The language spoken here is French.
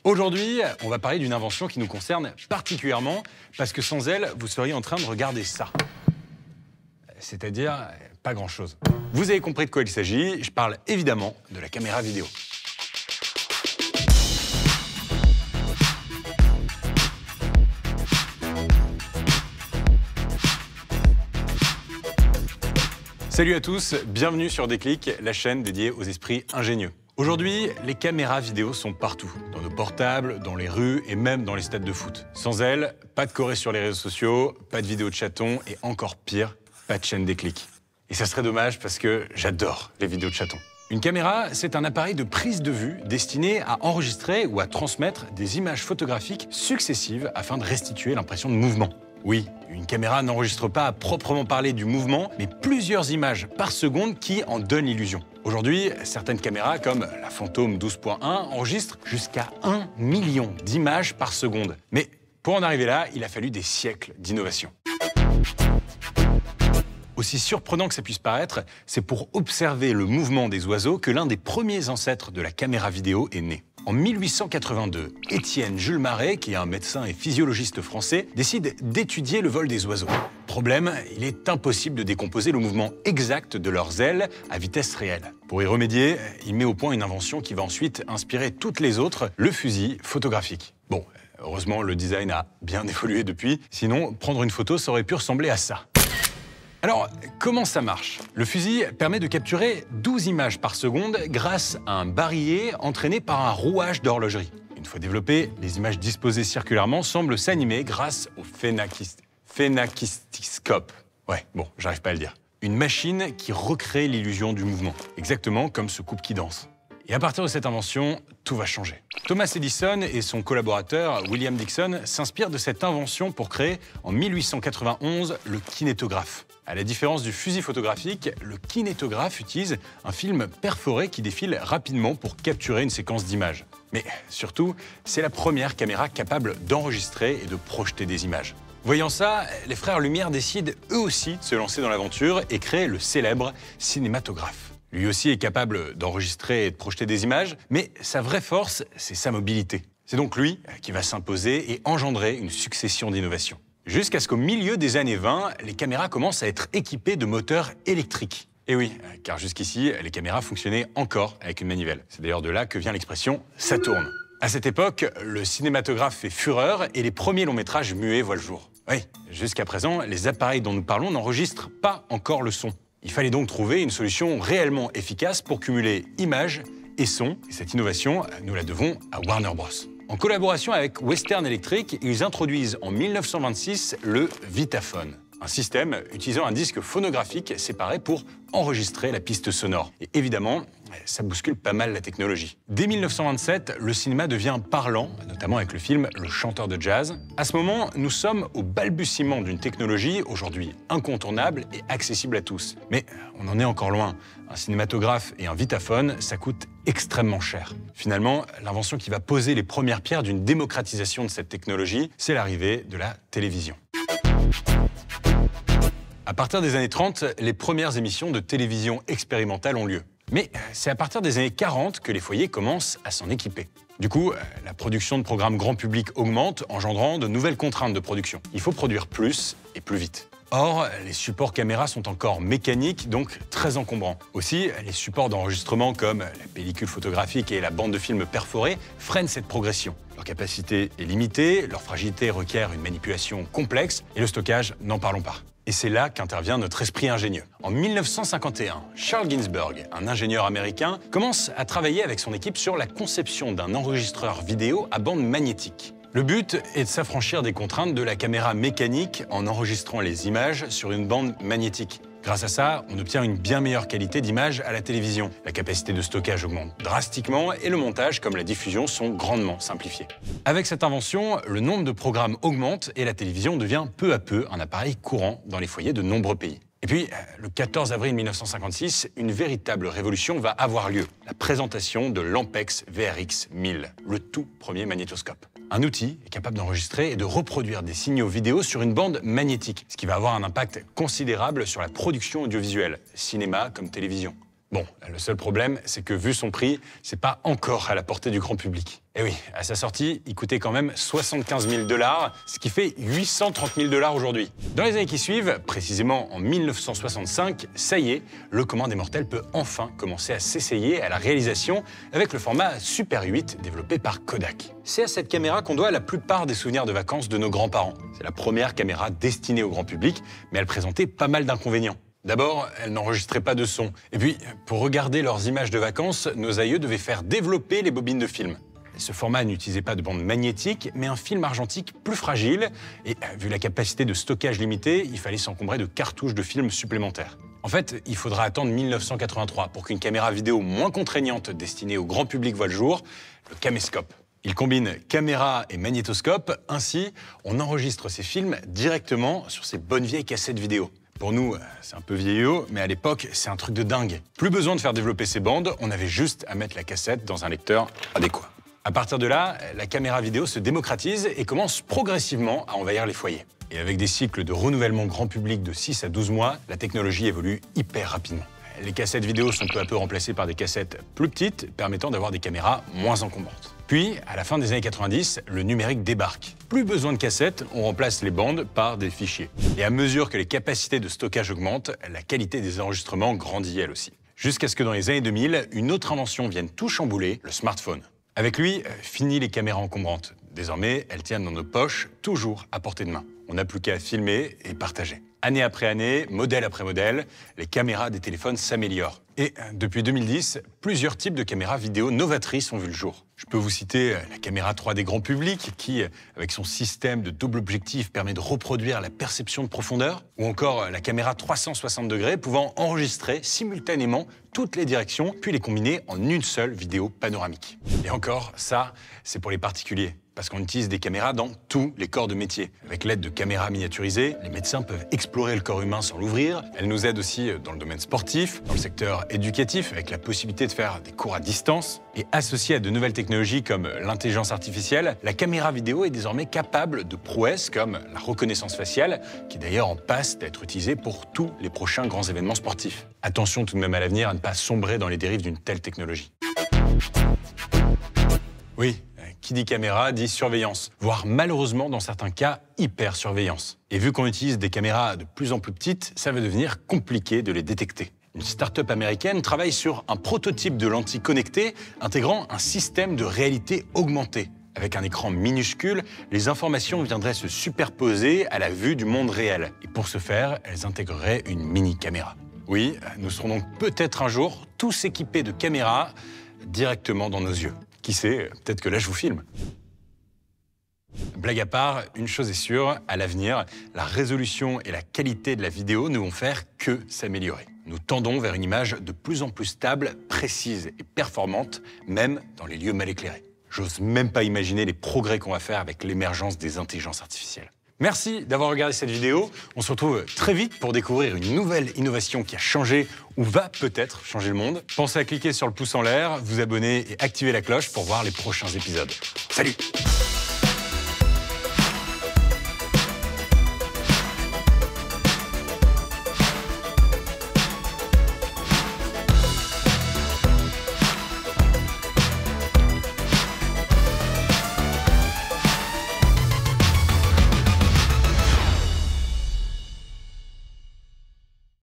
Aujourd'hui, on va parler d'une invention qui nous concerne particulièrement parce que sans elle, vous seriez en train de regarder ça. C'est-à-dire pas grand-chose. Vous avez compris de quoi il s'agit, je parle évidemment de la caméra vidéo. Salut à tous, bienvenue sur Déclic, la chaîne dédiée aux esprits ingénieux. Aujourd'hui, les caméras vidéo sont partout, dans nos portables, dans les rues et même dans les stades de foot. Sans elles, pas de Corée sur les réseaux sociaux, pas de vidéos de chatons et encore pire, pas de chaîne Déclic. Et ça serait dommage parce que j'adore les vidéos de chatons. Une caméra, c'est un appareil de prise de vue destiné à enregistrer ou à transmettre des images photographiques successives afin de restituer l'impression de mouvement. Oui, une caméra n'enregistre pas à proprement parler du mouvement, mais plusieurs images par seconde qui en donnent l'illusion. Aujourd'hui, certaines caméras, comme la Phantom 12.1, enregistrent jusqu'à 1 million d'images par seconde. Mais pour en arriver là, il a fallu des siècles d'innovation. Aussi surprenant que ça puisse paraître, c'est pour observer le mouvement des oiseaux que l'un des premiers ancêtres de la caméra vidéo est né. En 1882, Étienne Jules Marey, qui est un médecin et physiologiste français, décide d'étudier le vol des oiseaux. Problème, il est impossible de décomposer le mouvement exact de leurs ailes à vitesse réelle. Pour y remédier, il met au point une invention qui va ensuite inspirer toutes les autres, le fusil photographique. Bon, heureusement, le design a bien évolué depuis, sinon prendre une photo, ça aurait pu ressembler à ça. Alors, comment ça marche? Le fusil permet de capturer 12 images par seconde grâce à un barillet entraîné par un rouage d'horlogerie. Une fois développées, les images disposées circulairement semblent s'animer grâce au phénakistiscope. Ouais, bon, j'arrive pas à le dire. Une machine qui recrée l'illusion du mouvement, exactement comme ce couple qui danse. Et à partir de cette invention, tout va changer. Thomas Edison et son collaborateur William Dickson s'inspirent de cette invention pour créer en 1891 le kinétographe. À la différence du fusil photographique, le kinétographe utilise un film perforé qui défile rapidement pour capturer une séquence d'images. Mais surtout, c'est la première caméra capable d'enregistrer et de projeter des images. Voyant ça, les frères Lumière décident eux aussi de se lancer dans l'aventure et créent le célèbre cinématographe. Lui aussi est capable d'enregistrer et de projeter des images, mais sa vraie force, c'est sa mobilité. C'est donc lui qui va s'imposer et engendrer une succession d'innovations. Jusqu'à ce qu'au milieu des années 20, les caméras commencent à être équipées de moteurs électriques. Et oui, car jusqu'ici, les caméras fonctionnaient encore avec une manivelle. C'est d'ailleurs de là que vient l'expression « ça tourne ». À cette époque, le cinématographe fait fureur et les premiers longs métrages muets voient le jour. Oui, jusqu'à présent, les appareils dont nous parlons n'enregistrent pas encore le son. Il fallait donc trouver une solution réellement efficace pour cumuler images et son. Et cette innovation, nous la devons à Warner Bros. En collaboration avec Western Electric, ils introduisent en 1926 le Vitaphone, un système utilisant un disque phonographique séparé pour enregistrer la piste sonore. Et évidemment, ça bouscule pas mal la technologie. Dès 1927, le cinéma devient parlant, notamment avec le film Le chanteur de jazz. À ce moment, nous sommes au balbutiement d'une technologie aujourd'hui incontournable et accessible à tous. Mais on en est encore loin. Un cinématographe et un Vitaphone, ça coûte extrêmement cher. Finalement, l'invention qui va poser les premières pierres d'une démocratisation de cette technologie, c'est l'arrivée de la télévision. À partir des années 30, les premières émissions de télévision expérimentale ont lieu. Mais c'est à partir des années 40 que les foyers commencent à s'en équiper. Du coup, la production de programmes grand public augmente, engendrant de nouvelles contraintes de production. Il faut produire plus et plus vite. Or, les supports caméra sont encore mécaniques, donc très encombrants. Aussi, les supports d'enregistrement comme la pellicule photographique et la bande de film perforée freinent cette progression. Leur capacité est limitée, leur fragilité requiert une manipulation complexe, et le stockage, n'en parlons pas. Et c'est là qu'intervient notre esprit ingénieux. En 1951, Charles Ginzburg, un ingénieur américain, commence à travailler avec son équipe sur la conception d'un enregistreur vidéo à bande magnétique. Le but est de s'affranchir des contraintes de la caméra mécanique en enregistrant les images sur une bande magnétique. Grâce à ça, on obtient une bien meilleure qualité d'image à la télévision. La capacité de stockage augmente drastiquement et le montage comme la diffusion sont grandement simplifiés. Avec cette invention, le nombre de programmes augmente et la télévision devient peu à peu un appareil courant dans les foyers de nombreux pays. Et puis, le 14 avril 1956, une véritable révolution va avoir lieu. La présentation de l'Ampex VRX 1000, le tout premier magnétoscope. Un outil est capable d'enregistrer et de reproduire des signaux vidéo sur une bande magnétique, ce qui va avoir un impact considérable sur la production audiovisuelle, cinéma comme télévision. Bon, le seul problème, c'est que vu son prix, c'est pas encore à la portée du grand public. Et oui, à sa sortie, il coûtait quand même 75 000 $, ce qui fait 830 000 $ aujourd'hui. Dans les années qui suivent, précisément en 1965, ça y est, le commun des mortels peut enfin commencer à s'essayer à la réalisation avec le format Super 8 développé par Kodak. C'est à cette caméra qu'on doit la plupart des souvenirs de vacances de nos grands-parents. C'est la première caméra destinée au grand public, mais elle présentait pas mal d'inconvénients. D'abord, elle n'enregistrait pas de son. Et puis, pour regarder leurs images de vacances, nos aïeux devaient faire développer les bobines de film. Ce format n'utilisait pas de bande magnétique, mais un film argentique plus fragile. Et vu la capacité de stockage limitée, il fallait s'encombrer de cartouches de film supplémentaires. En fait, il faudra attendre 1983 pour qu'une caméra vidéo moins contraignante destinée au grand public voie le jour, le caméscope. Il combine caméra et magnétoscope. Ainsi, on enregistre ses films directement sur ces bonnes vieilles cassettes vidéo. Pour nous, c'est un peu vieillot, mais à l'époque, c'est un truc de dingue. Plus besoin de faire développer ces bandes, on avait juste à mettre la cassette dans un lecteur adéquat. À partir de là, la caméra vidéo se démocratise et commence progressivement à envahir les foyers. Et avec des cycles de renouvellement grand public de 6 à 12 mois, la technologie évolue hyper rapidement. Les cassettes vidéo sont peu à peu remplacées par des cassettes plus petites, permettant d'avoir des caméras moins encombrantes. Puis, à la fin des années 90, le numérique débarque. Plus besoin de cassettes, on remplace les bandes par des fichiers. Et à mesure que les capacités de stockage augmentent, la qualité des enregistrements grandit elle aussi. Jusqu'à ce que dans les années 2000, une autre invention vienne tout chambouler, le smartphone. Avec lui, fini les caméras encombrantes. Désormais, elles tiennent dans nos poches, toujours à portée de main. On n'a plus qu'à filmer et partager. Année après année, modèle après modèle, les caméras des téléphones s'améliorent. Et depuis 2010, plusieurs types de caméras vidéo novatrices ont vu le jour. Je peux vous citer la caméra 3D grand public qui, avec son système de double objectif, permet de reproduire la perception de profondeur, ou encore la caméra 360 degrés pouvant enregistrer simultanément toutes les directions, puis les combiner en une seule vidéo panoramique. Et encore, ça, c'est pour les particuliers. Parce qu'on utilise des caméras dans tous les corps de métier. Avec l'aide de caméras miniaturisées, les médecins peuvent explorer le corps humain sans l'ouvrir. Elles nous aident aussi dans le domaine sportif, dans le secteur éducatif, avec la possibilité de faire des cours à distance. Et associée à de nouvelles technologies comme l'intelligence artificielle, la caméra vidéo est désormais capable de prouesses comme la reconnaissance faciale, qui d'ailleurs en passe d'être utilisée pour tous les prochains grands événements sportifs. Attention tout de même à l'avenir à ne pas sombrer dans les dérives d'une telle technologie. Oui. Qui dit caméra dit surveillance, voire malheureusement dans certains cas, hyper-surveillance. Et vu qu'on utilise des caméras de plus en plus petites, ça va devenir compliqué de les détecter. Une start-up américaine travaille sur un prototype de lentille connectée intégrant un système de réalité augmentée. Avec un écran minuscule, les informations viendraient se superposer à la vue du monde réel. Et pour ce faire, elles intégreraient une mini-caméra. Oui, nous serons donc peut-être un jour tous équipés de caméras directement dans nos yeux. Qui sait, peut-être que là je vous filme. Blague à part, une chose est sûre, à l'avenir, la résolution et la qualité de la vidéo ne vont faire que s'améliorer. Nous tendons vers une image de plus en plus stable, précise et performante, même dans les lieux mal éclairés. J'ose même pas imaginer les progrès qu'on va faire avec l'émergence des intelligences artificielles. Merci d'avoir regardé cette vidéo. On se retrouve très vite pour découvrir une nouvelle innovation qui a changé ou va peut-être changer le monde. Pensez à cliquer sur le pouce en l'air, vous abonner et activer la cloche pour voir les prochains épisodes. Salut!